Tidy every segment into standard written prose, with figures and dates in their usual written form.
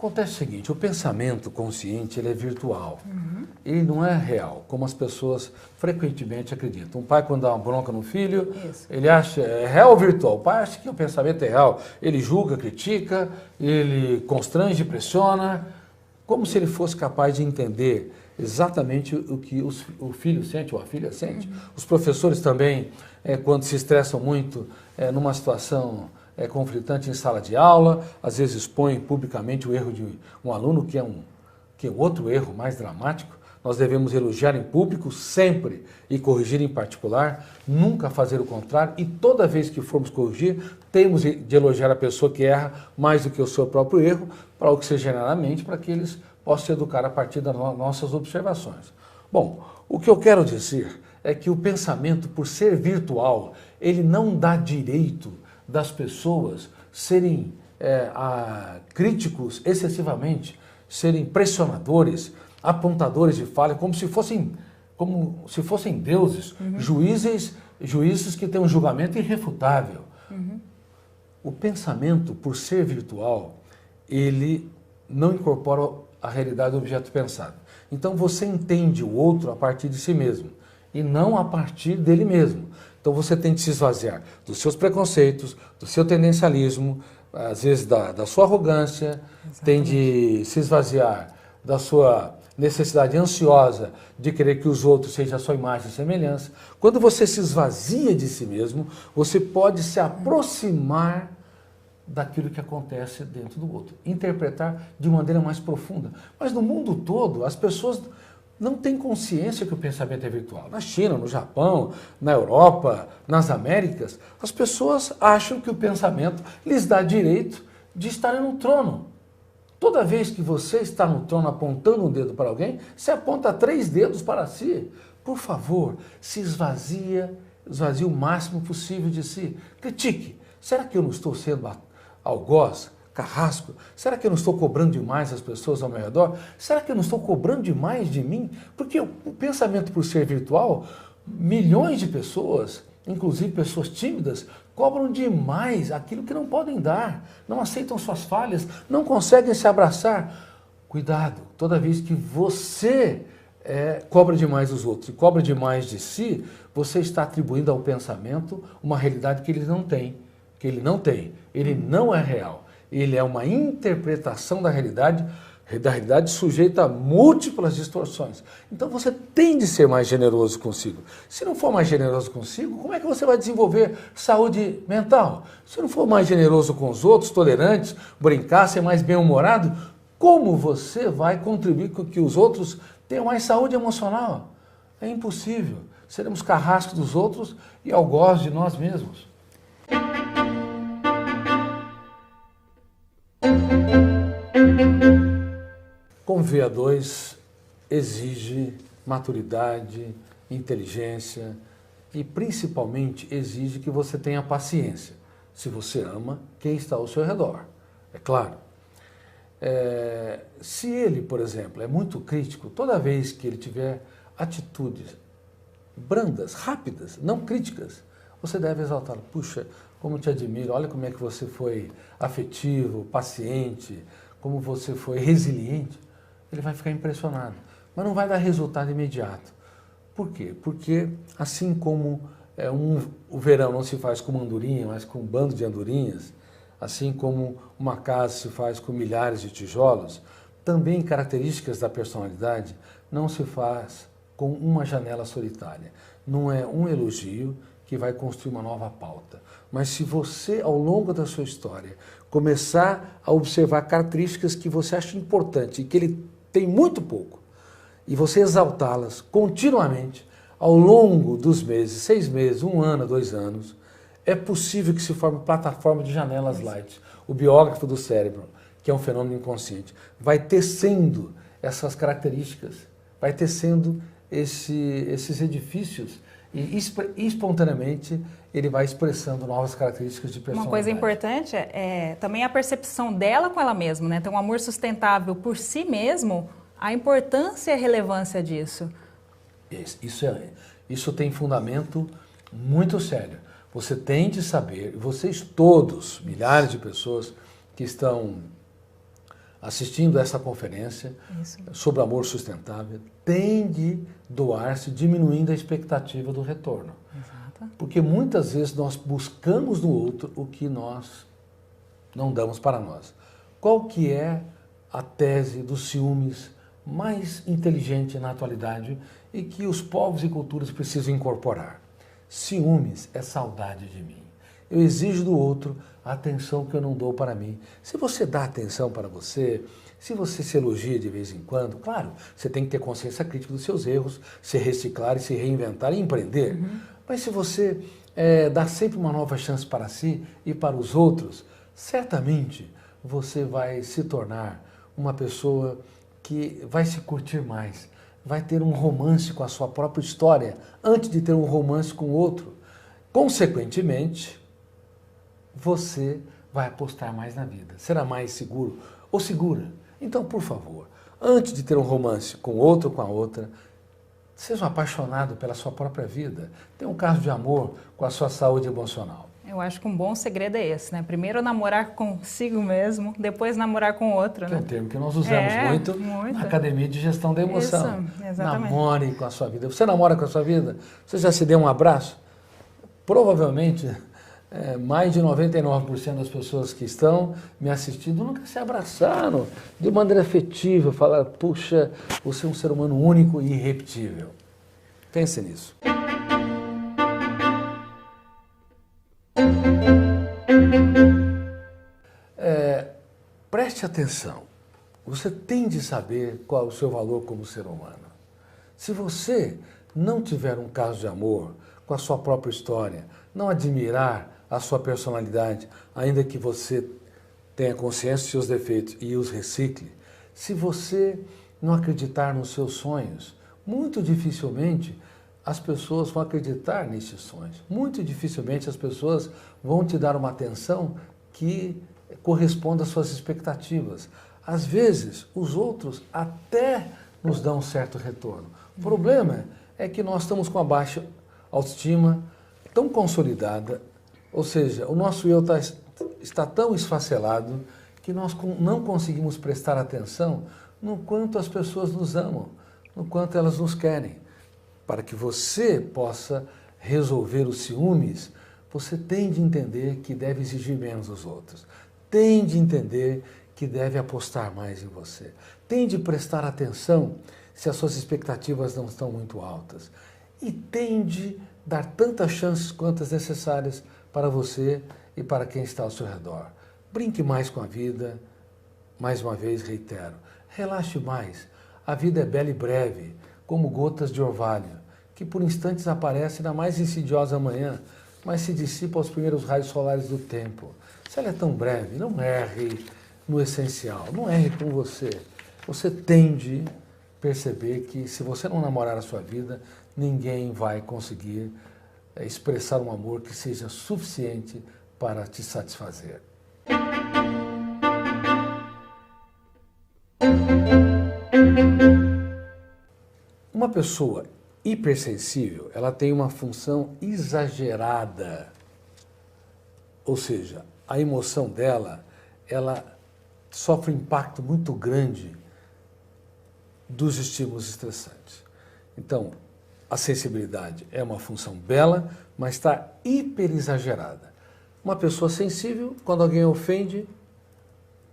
Acontece o seguinte, o pensamento consciente ele é virtual, ele não é real, como as pessoas frequentemente acreditam. Um pai quando dá uma bronca no filho, ele acha, é real ou virtual? O pai acha que o pensamento é real, ele julga, critica, ele constrange, pressiona, como se ele fosse capaz de entender exatamente o que o filho sente ou a filha sente. Os professores também, quando se estressam muito numa situação conflitante em sala de aula, às vezes expõem publicamente o erro de um aluno, que é outro erro mais dramático. Nós devemos elogiar em público sempre e corrigir em particular, nunca fazer o contrário, e toda vez que formos corrigir, temos de elogiar a pessoa que erra mais do que o seu próprio erro, para oxigenar a mente, para que eles possam se educar a partir das nossas observações. Bom, o que eu quero dizer é que o pensamento, por ser virtual, ele não dá direito das pessoas serem críticos excessivamente, serem pressionadores, apontadores de falha, como se fossem deuses, juízes que têm um julgamento irrefutável. O pensamento, por ser virtual, ele não incorpora a realidade do objeto pensado. Então você entende o outro a partir de si mesmo e não a partir dele mesmo. Então você tem de se esvaziar dos seus preconceitos, do seu tendencialismo, às vezes da sua arrogância, tem de se esvaziar da sua necessidade ansiosa de querer que os outros sejam a sua imagem e semelhança. Quando você se esvazia de si mesmo, você pode se aproximar daquilo que acontece dentro do outro, interpretar de maneira mais profunda. Mas no mundo todo, as pessoas não têm consciência que o pensamento é virtual. Na China, no Japão, na Europa, nas Américas, as pessoas acham que o pensamento lhes dá direito de estarem no trono. Toda vez que você está no trono apontando um dedo para alguém, você aponta 3 dedos para si. Por favor, se esvazie o máximo possível de si. Critique. Será que eu não estou sendo algoz, carrasco? Será que eu não estou cobrando demais as pessoas ao meu redor? Será que eu não estou cobrando demais de mim? Porque o pensamento, por ser virtual, milhões de pessoas, inclusive pessoas tímidas, cobram demais aquilo que não podem dar, não aceitam suas falhas, não conseguem se abraçar. Cuidado, toda vez que você cobra demais dos outros e cobra demais de si, você está atribuindo ao pensamento uma realidade que ele não tem. Ele não é real. Ele é uma interpretação da realidade sujeita a múltiplas distorções. Então você tem de ser mais generoso consigo. Se não for mais generoso consigo, como é que você vai desenvolver saúde mental? Se não for mais generoso com os outros, tolerante, brincar, ser mais bem-humorado, como você vai contribuir com que os outros tenham mais saúde emocional? É impossível. Seremos carrascos dos outros e algoz de nós mesmos. Conviver a dois exige maturidade, inteligência e principalmente exige que você tenha paciência, se você ama quem está ao seu redor, é claro. Se ele, por exemplo, é muito crítico, toda vez que ele tiver atitudes brandas, rápidas, não críticas, você deve exaltá-lo. Puxa, como te admiro, olha como é que você foi afetivo, paciente, como você foi resiliente. Ele vai ficar impressionado, mas não vai dar resultado imediato. Por quê? Porque assim como o verão não se faz com uma andorinha, mas com um bando de andorinhas, assim como uma casa se faz com milhares de tijolos, também características da personalidade não se faz com uma janela solitária. Não é um elogio que vai construir uma nova pauta. Mas se você, ao longo da sua história, começar a observar características que você acha importante e que ele tem muito pouco, e você exaltá-las continuamente ao longo dos meses, 6 meses, 1 ano, 2 anos, é possível que se forme plataforma de janelas light. O biógrafo do cérebro, que é um fenômeno inconsciente, vai tecendo essas características, vai tecendo esses edifícios e espontaneamente ele vai expressando novas características de personalidade. Uma coisa importante é também a percepção dela com ela mesma, né? Então, um amor sustentável por si mesmo, a importância e a relevância disso. Isso tem fundamento muito sério. Você tem de saber, vocês todos, milhares de pessoas que estão assistindo a essa conferência Isso. sobre amor sustentável, tem de doar-se diminuindo a expectativa do retorno. Exato. Porque muitas vezes nós buscamos no outro o que nós não damos para nós. Qual que é a tese dos ciúmes mais inteligente na atualidade e que os povos e culturas precisam incorporar? Ciúmes é saudade de mim. Eu exijo do outro a atenção que eu não dou para mim. Se você dá atenção para você, se você se elogia de vez em quando, claro, você tem que ter consciência crítica dos seus erros, se reciclar e se reinventar e empreender. Mas se você dá sempre uma nova chance para si e para os outros, certamente você vai se tornar uma pessoa que vai se curtir mais, vai ter um romance com a sua própria história antes de ter um romance com o outro. Consequentemente, você vai apostar mais na vida, será mais seguro ou segura. Então, por favor, antes de ter um romance com outro ou com a outra, seja um apaixonado pela sua própria vida. Tenha um caso de amor com a sua saúde emocional. Eu acho que um bom segredo é esse, né? Primeiro namorar consigo mesmo, depois namorar com outro, Que né? é um termo que nós usamos muito na Academia de Gestão da Emoção. Isso, exatamente. Namore com a sua vida. Você namora com a sua vida? Você já se deu um abraço? Provavelmente, mais de 99% das pessoas que estão me assistindo nunca se abraçaram de maneira afetiva, falaram, puxa, você é um ser humano único e irrepetível. Pense nisso. Preste atenção, você tem de saber qual é o seu valor como ser humano. Se você não tiver um caso de amor com a sua própria história, não admirar a sua personalidade, ainda que você tenha consciência dos seus defeitos e os recicle, se você não acreditar nos seus sonhos, muito dificilmente as pessoas vão acreditar nesses sonhos. Muito dificilmente as pessoas vão te dar uma atenção que corresponda às suas expectativas. Às vezes, os outros até nos dão um certo retorno. O problema é que nós estamos com a baixa autoestima tão consolidada, ou seja, o nosso eu está tão esfacelado que nós não conseguimos prestar atenção no quanto as pessoas nos amam, no quanto elas nos querem. Para que você possa resolver os ciúmes, você tem de entender que deve exigir menos dos outros. Tem de entender que deve apostar mais em você. Tem de prestar atenção se as suas expectativas não estão muito altas. E tem de dar tantas chances quantas necessárias para você e para quem está ao seu redor. Brinque mais com a vida. Mais uma vez, reitero, relaxe mais. A vida é bela e breve, como gotas de orvalho, que por instantes aparecem na mais insidiosa manhã, mas se dissipa aos primeiros raios solares do tempo. Se ela é tão breve, não erre no essencial, não erre com você. Você tem de perceber que se você não namorar a sua vida, ninguém vai conseguir expressar um amor que seja suficiente para te satisfazer. Uma pessoa hipersensível, ela tem uma função exagerada, ou seja, a emoção dela, ela sofre um impacto muito grande dos estímulos estressantes. Então, a sensibilidade é uma função bela, mas está hiperexagerada. Uma pessoa sensível, quando alguém a ofende,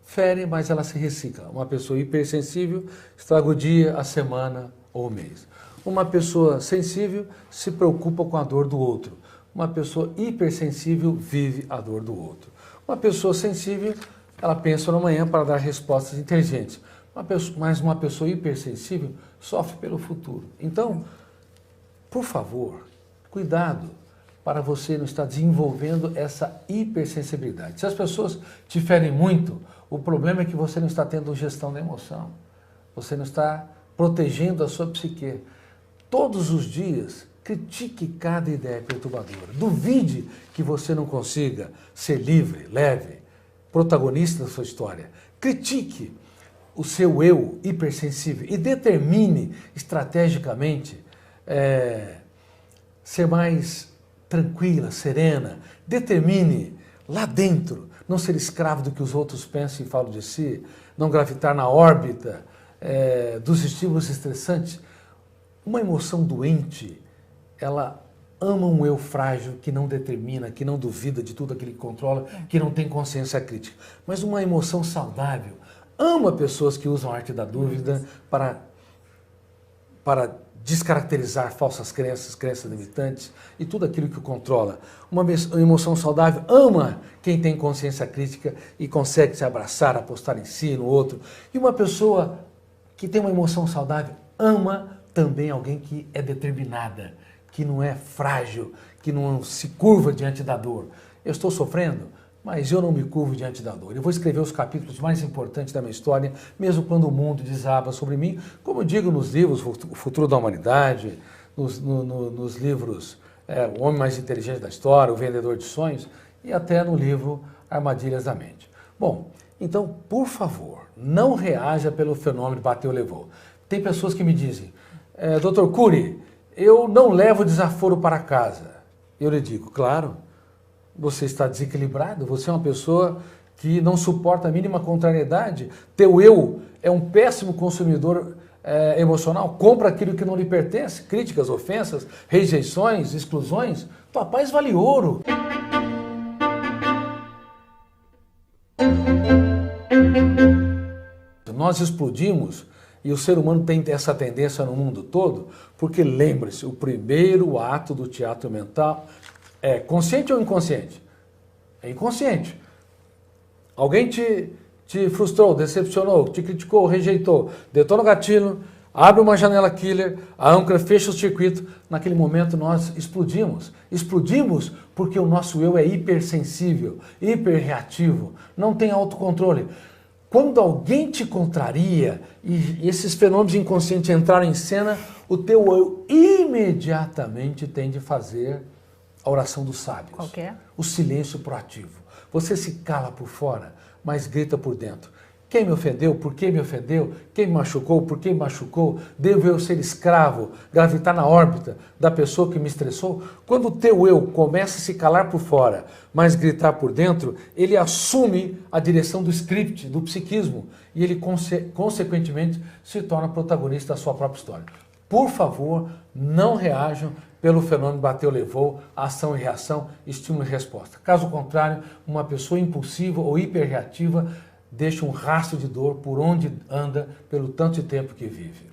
fere, mas ela se recicla. Uma pessoa hipersensível estraga o dia, a semana ou o mês. Uma pessoa sensível se preocupa com a dor do outro. Uma pessoa hipersensível vive a dor do outro. Uma pessoa sensível, ela pensa no amanhã para dar respostas inteligentes. Mas uma pessoa hipersensível sofre pelo futuro. Então, por favor, cuidado para você não estar desenvolvendo essa hipersensibilidade. Se as pessoas te ferem muito, o problema é que você não está tendo gestão da emoção. Você não está protegendo a sua psique. Todos os dias, critique cada ideia perturbadora. Duvide que você não consiga ser livre, leve, protagonista da sua história. Critique o seu eu hipersensível e determine estrategicamente ser mais tranquila, serena. Determine lá dentro, não ser escravo do que os outros pensam e falam de si, não gravitar na órbita dos estímulos estressantes. Uma emoção doente, ela ama um eu frágil que não determina, que não duvida de tudo aquilo que controla, que não tem consciência crítica. Mas uma emoção saudável ama pessoas que usam a arte da dúvida para descaracterizar falsas crenças, crenças limitantes e tudo aquilo que o controla. Uma emoção saudável ama quem tem consciência crítica e consegue se abraçar, apostar em si, no outro. E uma pessoa que tem uma emoção saudável ama também alguém que é determinada, que não é frágil, que não se curva diante da dor. Eu estou sofrendo, mas eu não me curvo diante da dor. Eu vou escrever os capítulos mais importantes da minha história, mesmo quando o mundo desaba sobre mim, como eu digo nos livros O Futuro da Humanidade, nos livros O Homem Mais Inteligente da História, O Vendedor de Sonhos, e até no livro Armadilhas da Mente. Bom, então, por favor, não reaja pelo fenômeno bateu-levou. Tem pessoas que me dizem, Dr. Cury, eu não levo desaforo para casa. Eu lhe digo, claro, você está desequilibrado, você é uma pessoa que não suporta a mínima contrariedade, teu eu é um péssimo consumidor emocional, compra aquilo que não lhe pertence, críticas, ofensas, rejeições, exclusões, tua paz vale ouro. Nós explodimos, e o ser humano tem essa tendência no mundo todo, porque lembre-se, o primeiro ato do teatro mental é consciente ou inconsciente? É inconsciente. Alguém te frustrou, decepcionou, te criticou, rejeitou, detona o gatilho, abre uma janela killer, a âncora fecha o circuito. Naquele momento nós explodimos. Explodimos porque o nosso eu é hipersensível, hiperreativo, não tem autocontrole. Quando alguém te contraria e esses fenômenos inconscientes entraram em cena, o teu eu imediatamente tem de fazer a oração dos sábios. Qual que é? O silêncio proativo. Você se cala por fora, mas grita por dentro. Quem me ofendeu? Por que me ofendeu? Quem me machucou? Por que me machucou? Devo eu ser escravo, gravitar na órbita da pessoa que me estressou? Quando o teu eu começa a se calar por fora, mas gritar por dentro, ele assume a direção do script, do psiquismo, e ele, consequentemente, se torna protagonista da sua própria história. Por favor, não reajam pelo fenômeno bateu-levou, ação e reação, estímulo e resposta. Caso contrário, uma pessoa impulsiva ou hiperreativa deixa um rastro de dor por onde anda, pelo tanto de tempo que vive.